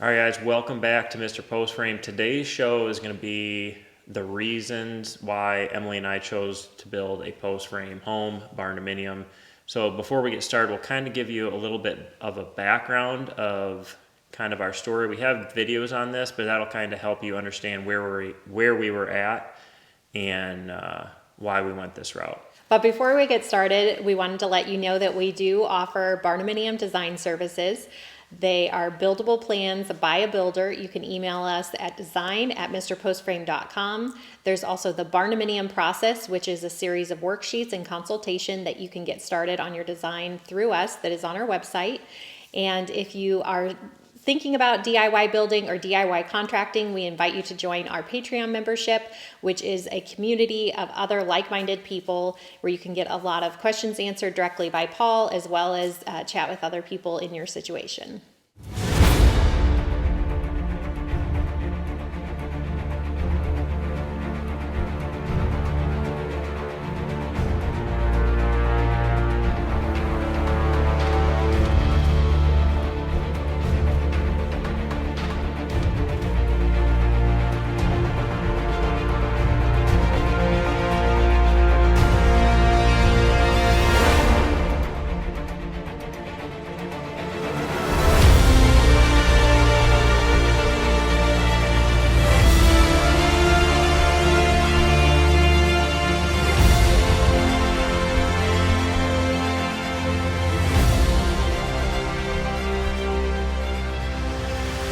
All right, guys, welcome back to Mr. Post Frame. Today's show is going to be the reasons why Emily and I chose to build a post frame home, Barndominium. So before we get started, we'll kind of give you a little bit of a background of kind of our story. We have videos on this, but that'll kind of help you understand where we were at and why we went this route. But before we get started, we wanted to let you know that we do offer Barndominium design services. They are buildable plans by a builder. You can email us at design@mrpostframe.com. There's also the Barndominium process, which is a series of worksheets and consultation that you can get started on your design through us that is on our website. And if you are thinking about DIY building or DIY contracting, we invite you to join our Patreon membership, which is a community of other like-minded people where you can get a lot of questions answered directly by Paul, as well as chat with other people in your situation.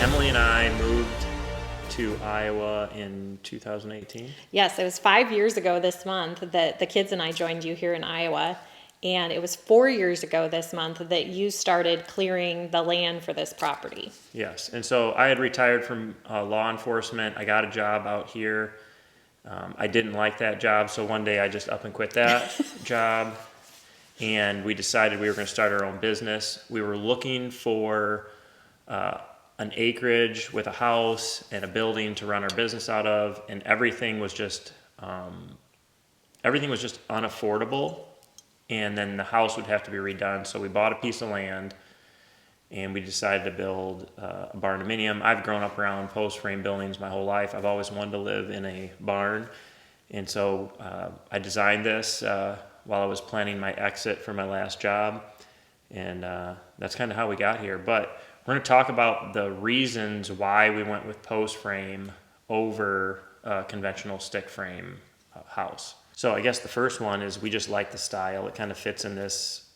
Emily and I moved to Iowa in 2018. Yes, it was 5 years ago this month that the kids and I joined you here in Iowa. And it was 4 years ago this month that you started clearing the land for this property. Yes, and so I had retired from law enforcement. I got a job out here. I didn't like that job, so one day I just up and quit that job, and we decided we were going to start our own business. We were looking for an acreage with a house and a building to run our business out of, and everything was just unaffordable. And then the house would have to be redone. So we bought a piece of land and we decided to build a barndominium. I've grown up around post frame buildings my whole life. I've always wanted to live in a barn. And so I designed this while I was planning my exit from my last job. And that's kind of how we got here. But we're going to talk about the reasons why we went with post frame over a conventional stick frame house. So I guess the first one is we just like the style. It kind of fits in this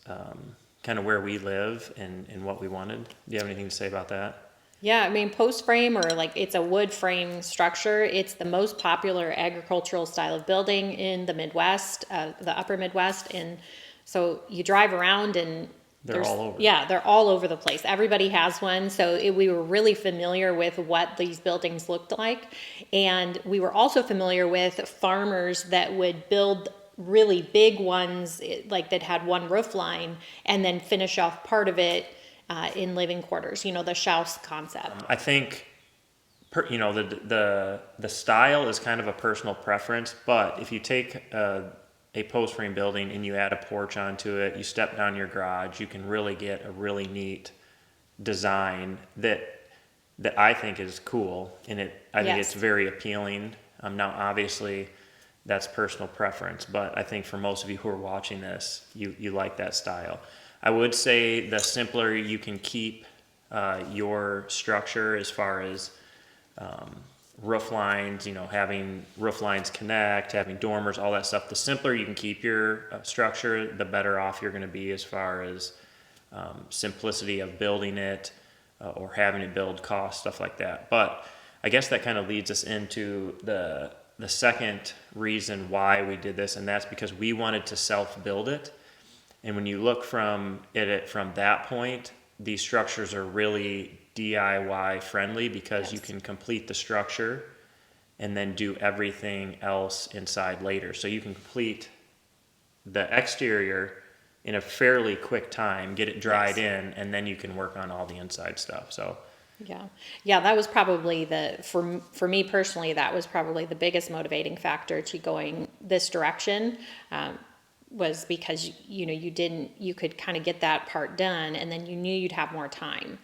kind of where we live and what we wanted. Do you have anything to say about that? Yeah, I mean, post frame, or like it's a wood frame structure. It's the most popular agricultural style of building in the Midwest, the upper Midwest. And so you drive around and They're all over. Yeah, they're all over the place. Everybody has one. So we were really familiar with what these buildings looked like. And we were also familiar with farmers that would build really big ones, like that had one roof line, and then finish off part of it in living quarters, the Schaus concept. I think, the style is kind of a personal preference, but if you take a post frame building and you add a porch onto it, you step down your garage, you can really get a really neat design that I think is cool, and I think it's very appealing. Now obviously that's personal preference, but I think for most of you who are watching this, you like that style. I would say the simpler you can keep your structure as far as roof lines, having roof lines connect, having dormers, all that stuff. The simpler you can keep your structure, the better off you're going to be as far as simplicity of building it or having it build cost, stuff like that. But I guess that kind of leads us into the second reason why we did this, and that's because we wanted to self-build it. And when you look from that point, these structures are really DIY friendly because you can complete the structure and then do everything else inside later. So you can complete the exterior in a fairly quick time, get it dried in, and then you can work on all the inside stuff. So yeah, that was probably for me personally, that was probably the biggest motivating factor to going this direction. Was because you could kind of get that part done, and then you knew you'd have more time.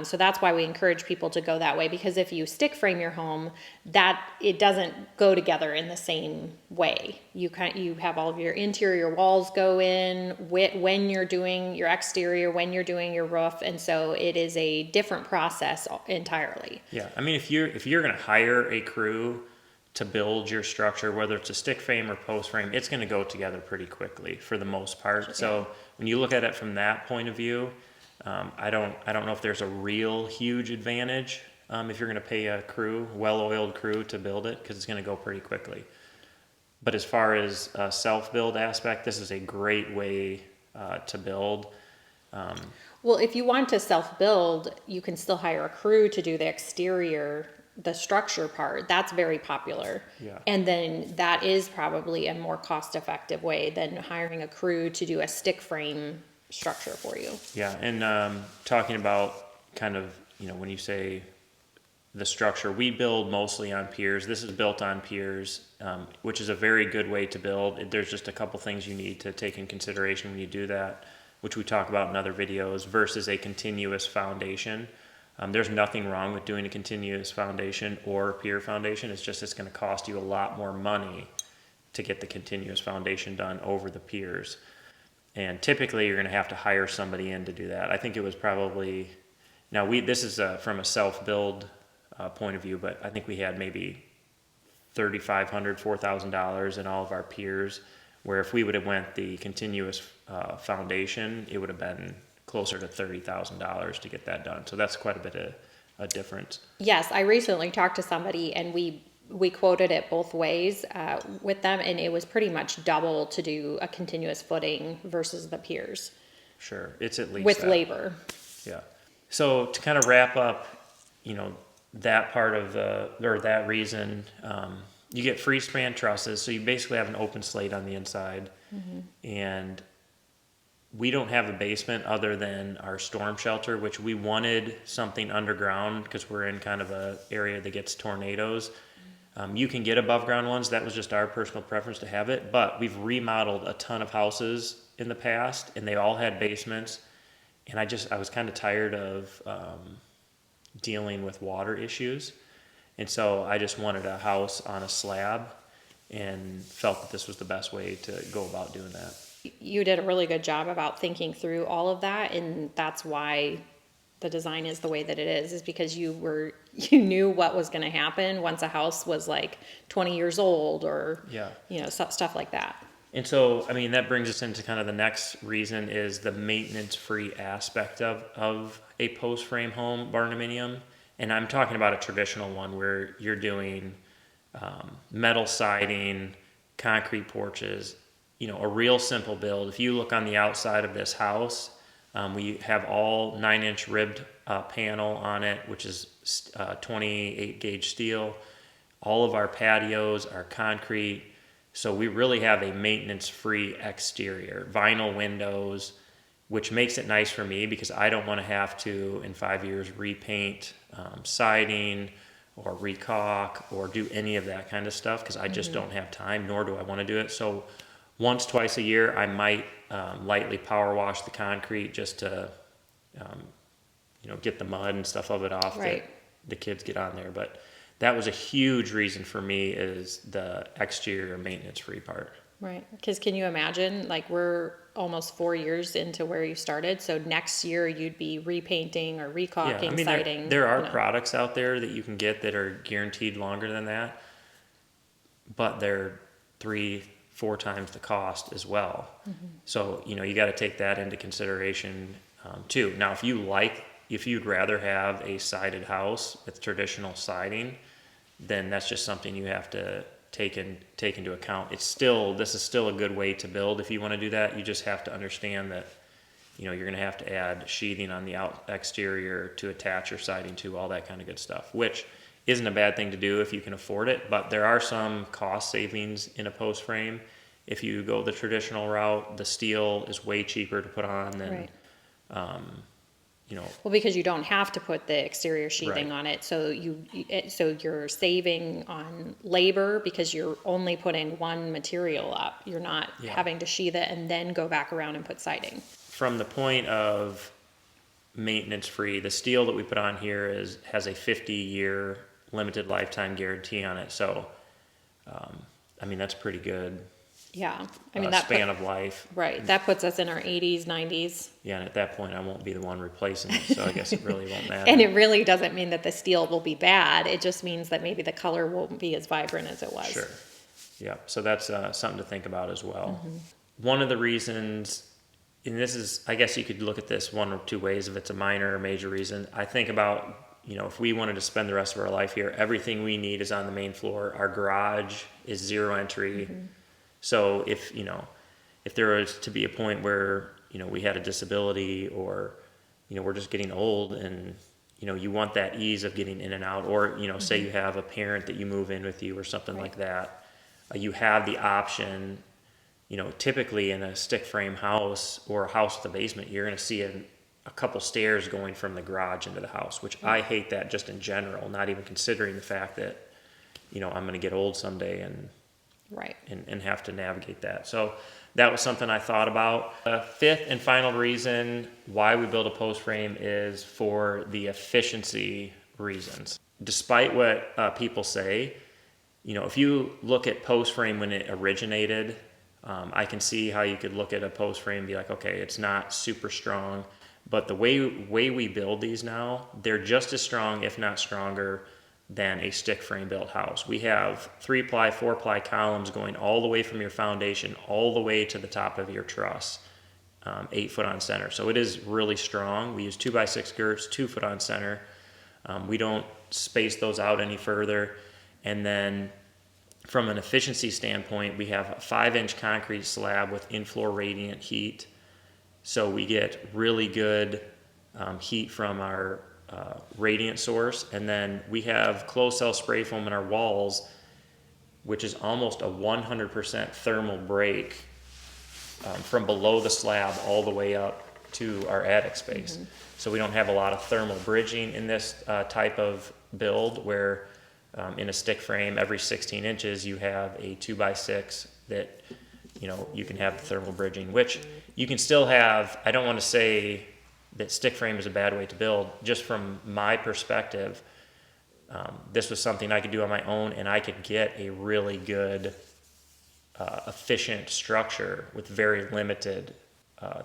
So that's why we encourage people to go that way, because if you stick frame your home, that it doesn't go together in the same way. You have all of your interior walls go in when you're doing your exterior, when you're doing your roof, and so it is a different process entirely. Yeah, I mean, if you're going to hire a crew to build your structure, whether it's a stick frame or post frame, it's going to go together pretty quickly for the most part. So when you look at it from that point of view, I don't know if there's a real huge advantage if you're going to pay a crew, well-oiled crew, to build it, because it's going to go pretty quickly. But as far as a self-build aspect, this is a great way to build. Well, if you want to self-build, you can still hire a crew to do the exterior, the structure part. That's very popular. Yeah. And then that is probably a more cost-effective way than hiring a crew to do a stick frame structure for you. Yeah, and talking about kind of, when you say the structure, we build mostly on piers. This is built on piers, which is a very good way to build. There's just a couple things you need to take in consideration when you do that, which we talk about in other videos, versus a continuous foundation. There's nothing wrong with doing a continuous foundation or a pier foundation. It's going to cost you a lot more money to get the continuous foundation done over the piers. And typically, you're going to have to hire somebody in to do that. I think it was probably, this is from a self-build point of view, but I think we had maybe $3,500, $4,000 in all of our piers, where if we would have went the continuous foundation, it would have been closer to $30,000 to get that done. So that's quite a bit of a difference. Yes, I recently talked to somebody, and we quoted it both ways with them, and it was pretty much double to do a continuous footing versus the piers. Sure, it's at least with that. labor. Yeah. So to kind of wrap up, that part of that reason, you get free span trusses, so you basically have an open slate on the inside, and we don't have a basement other than our storm shelter, which we wanted something underground because we're in kind of a area that gets tornadoes. You can get above ground ones. That was just our personal preference to have it, but we've remodeled a ton of houses in the past, and they all had basements, and I was kind of tired of dealing with water issues, and so I just wanted a house on a slab and felt that this was the best way to go about doing that. You did a really good job about thinking through all of that, and that's why the design is the way that it is because you knew what was going to happen once a house was like 20 years old or stuff like that. And so, I mean, that brings us into kind of the next reason is the maintenance-free aspect of a post-frame home, Barndominium. And I'm talking about a traditional one where you're doing metal siding, concrete porches, a real simple build. If you look on the outside of this house, we have all 9-inch ribbed panel on it, which is 28 gauge steel. All of our patios are concrete. So we really have a maintenance-free exterior, vinyl windows, which makes it nice for me because I don't want to have to, in 5 years, repaint siding or recaulk or do any of that kind of stuff because I just don't have time, nor do I want to do it. So once, twice a year, I might lightly power wash the concrete just to, get the mud and stuff of it off that the kids get on there. But that was a huge reason for me is the exterior maintenance-free part. Right. Because can you imagine, like we're almost 4 years into where you started. So next year you'd be repainting or recaulking, siding. There are products out there that you can get that are guaranteed longer than that, but they're 3-4 times the cost as well. So, you got to take that into consideration too. Now, if you'd rather have a sided house with traditional siding, then that's just something you have to take into account. This is still a good way to build if you want to do that. You just have to understand that, you're going to have to add sheathing on the exterior to attach your siding to, all that kind of good stuff, which isn't a bad thing to do if you can afford it, but there are some cost savings in a post frame. If you go the traditional route, the steel is way cheaper to put on than, Well, because you don't have to put the exterior sheathing on it, so you're saving on labor because you're only putting one material up. You're not having to sheath it and then go back around and put siding. From the point of maintenance free. The steel that we put on here has a 50-year limited lifetime guarantee on it. So, I mean, that's pretty good. Yeah. I mean, that span of life. right. That puts us in our 80s, 90s. Yeah, and at that point, I won't be the one replacing it, so I guess it really won't matter. And it really doesn't mean that the steel will be bad. It just means that maybe the color won't be as vibrant as it was. Sure. Yeah, so that's something to think about as well. One of the reasons, and this is, I guess you could look at this one or two ways, if it's a minor or major reason. I think about, if we wanted to spend the rest of our life here, everything we need is on the main floor. Our garage is 0 entry. So if there was to be a point where, we had a disability, or, we're just getting old, and, you want that ease of getting in and out, or, say you have a parent that you move in with you or something Right. like that, you have the option. Typically in a stick frame house or a house with a basement, you're going to see a couple stairs going from the garage into the house, which I hate that just in general, not even considering the fact that, I'm going to get old someday and Right. and have to navigate that. So that was something I thought about. The fifth and final reason why we build a post frame is for the efficiency reasons. Despite what people say, if you look at post frame when it originated, I can see how you could look at a post frame and be like, okay, it's not super strong. But the way we build these now, they're just as strong, if not stronger, than a stick frame built house. We have 3-ply, 4-ply columns going all the way from your foundation all the way to the top of your truss, 8 foot on center. So it is really strong. We use 2x6 girts, 2 foot on center. We don't space those out any further. And then from an efficiency standpoint, we have a 5-inch concrete slab with in-floor radiant heat. So we get really good heat from our radiant source. And then we have closed cell spray foam in our walls, which is almost a 100% thermal break from below the slab all the way up to our attic space. So we don't have a lot of thermal bridging in this type of build, where in a stick frame, every 16 inches, you have a 2x6 that, you can have the thermal bridging, which you can still have. I don't want to say that stick frame is a bad way to build. Just from my perspective, this was something I could do on my own, and I could get a really good, efficient structure with very limited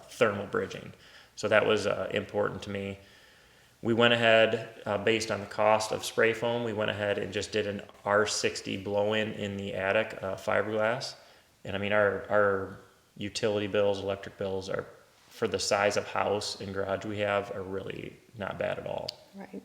thermal bridging. So that was important to me. We went ahead, based on the cost of spray foam, we went ahead and just did an R60 blow-in in the attic, fiberglass. And I mean, our utility bills, electric bills, are, for the size of house and garage we have, are really not bad at all. Right.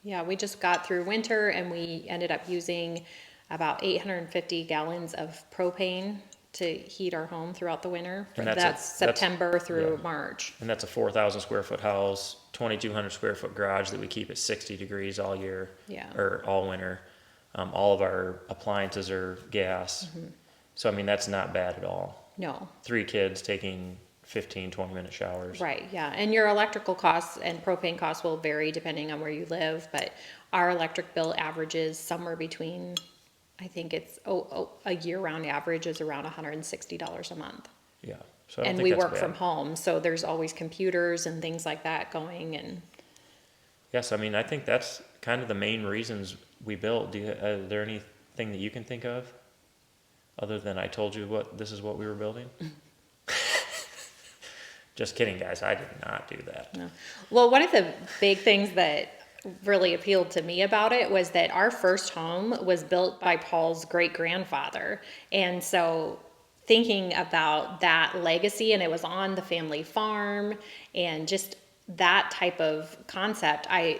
Yeah, we just got through winter and we ended up using about 850 gallons of propane to heat our home throughout the winter. And That's September through yeah. March. And that's a 4,000 square foot house, 2,200 square foot garage that we keep at 60 degrees all year, Yeah. or all winter. All of our appliances are gas. So, I mean, that's not bad at all. No. 3 kids taking 15, 20-minute showers. Right, yeah. And your electrical costs and propane costs will vary depending on where you live, but our electric bill averages somewhere between, I think it's a year-round average is around $160 a month. Yeah. So I don't And think we that's work bad. from home, so there's always computers and things like that going. And Yes, I mean, I think that's kind of the main reasons we built. Is there anything that you can think of other than I told you this is what we were building? Just kidding, guys. I did not do that. no. Well, one of the big things that really appealed to me about it was that our first home was built by Paul's great-grandfather. And so thinking about that legacy, and it was on the family farm, and just that type of concept, I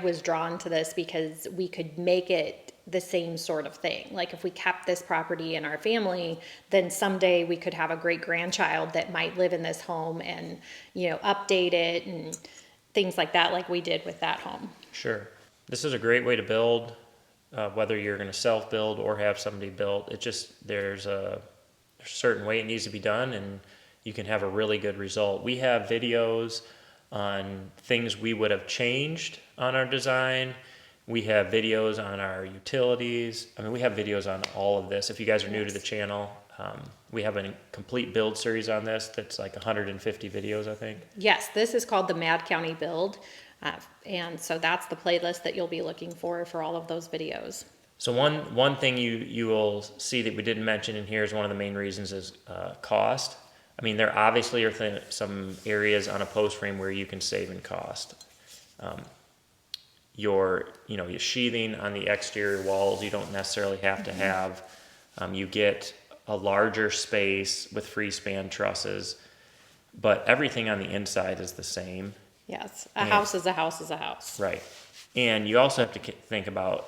was drawn to this because we could make it the same sort of thing. Like if we kept this property in our family, then someday we could have a great-grandchild that might live in this home and, update it and things like that, like we did with that home. Sure. This is a great way to build, whether you're going to self-build or have somebody built. It just, there's a certain way it needs to be done, and you can have a really good result. We have videos on things we would have changed on our design. We have videos on our utilities. I mean, we have videos on all of this. If you guys are new to the channel, We have a complete build series on this that's like 150 videos, I think. Yes, this is called the Mad County Build. And so that's the playlist that you'll be looking for all of those videos. So one thing you will see that we didn't mention in here is one of the main reasons is cost. I mean, there obviously are some areas on a post frame where you can save in cost. Your sheathing on the exterior walls, you don't necessarily have to have. You get a larger space with free span trusses, but everything on the inside is the same. Yes, a house is a house is a house. Right. And you also have to think about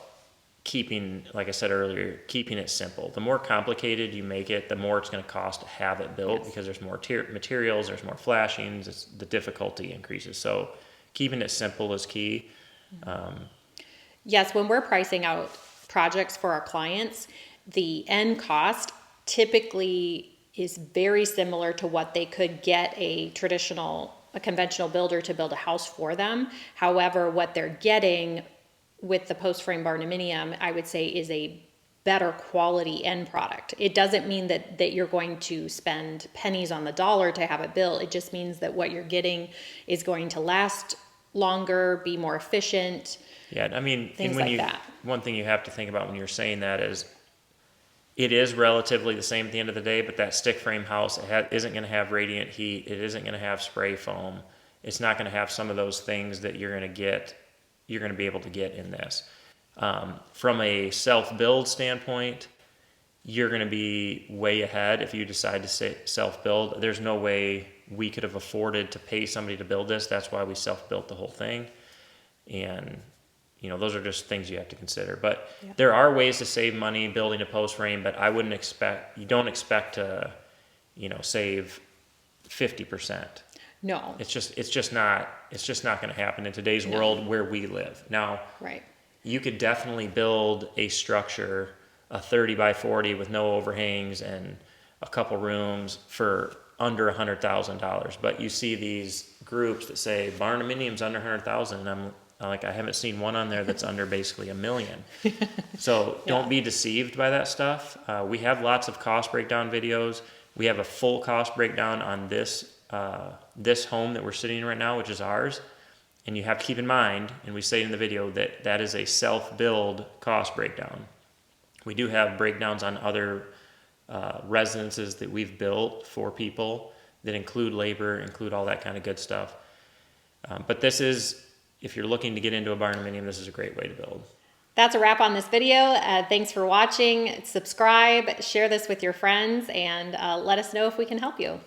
keeping, like I said earlier, keeping it simple. The more complicated you make it, the more it's going to cost to have it built, because there's more materials, there's more flashings, the difficulty increases. So keeping it simple is key. Yes, when we're pricing out projects for our clients, the end cost typically is very similar to what they could get a conventional builder to build a house for them. However, what they're getting with the post frame Barndominium, I would say, is a better quality end product. It doesn't mean that you're going to spend pennies on the dollar to have it built. It just means that what you're getting is going to last longer, be more efficient. Yeah, I mean, things like that. One thing you have to think about when you're saying that is, it is relatively the same at the end of the day, but that stick frame house isn't going to have radiant heat. It isn't going to have spray foam. It's not going to have some of those things that you're going to be able to get in this. From a self-build standpoint, you're going to be way ahead if you decide to self-build. There's no way we could have afforded to pay somebody to build this. That's why we self-built the whole thing. And those are just things you have to consider. But there are ways to save money building a post frame, but you don't expect to, save 50%. No. It's just not going to happen in today's world where we live. Now, Right. you could definitely build a structure, a 30 by 40 with no overhangs and a couple rooms for under $100,000. But you see these groups that say Barndominium's under $100,000, and I'm like, I haven't seen one on there that's under basically $1 million. So don't be deceived by that stuff. We have lots of cost breakdown videos. We have a full cost breakdown on this home that we're sitting in right now, which is ours. And you have to keep in mind, and we say in the video, that is a self-build cost breakdown. We do have breakdowns on other residences that we've built for people that include labor, include all that kind of good stuff. But this is, if you're looking to get into a Barndominium, this is a great way to build. That's a wrap on this video. Thanks for watching. Subscribe, share this with your friends, and let us know if we can help you.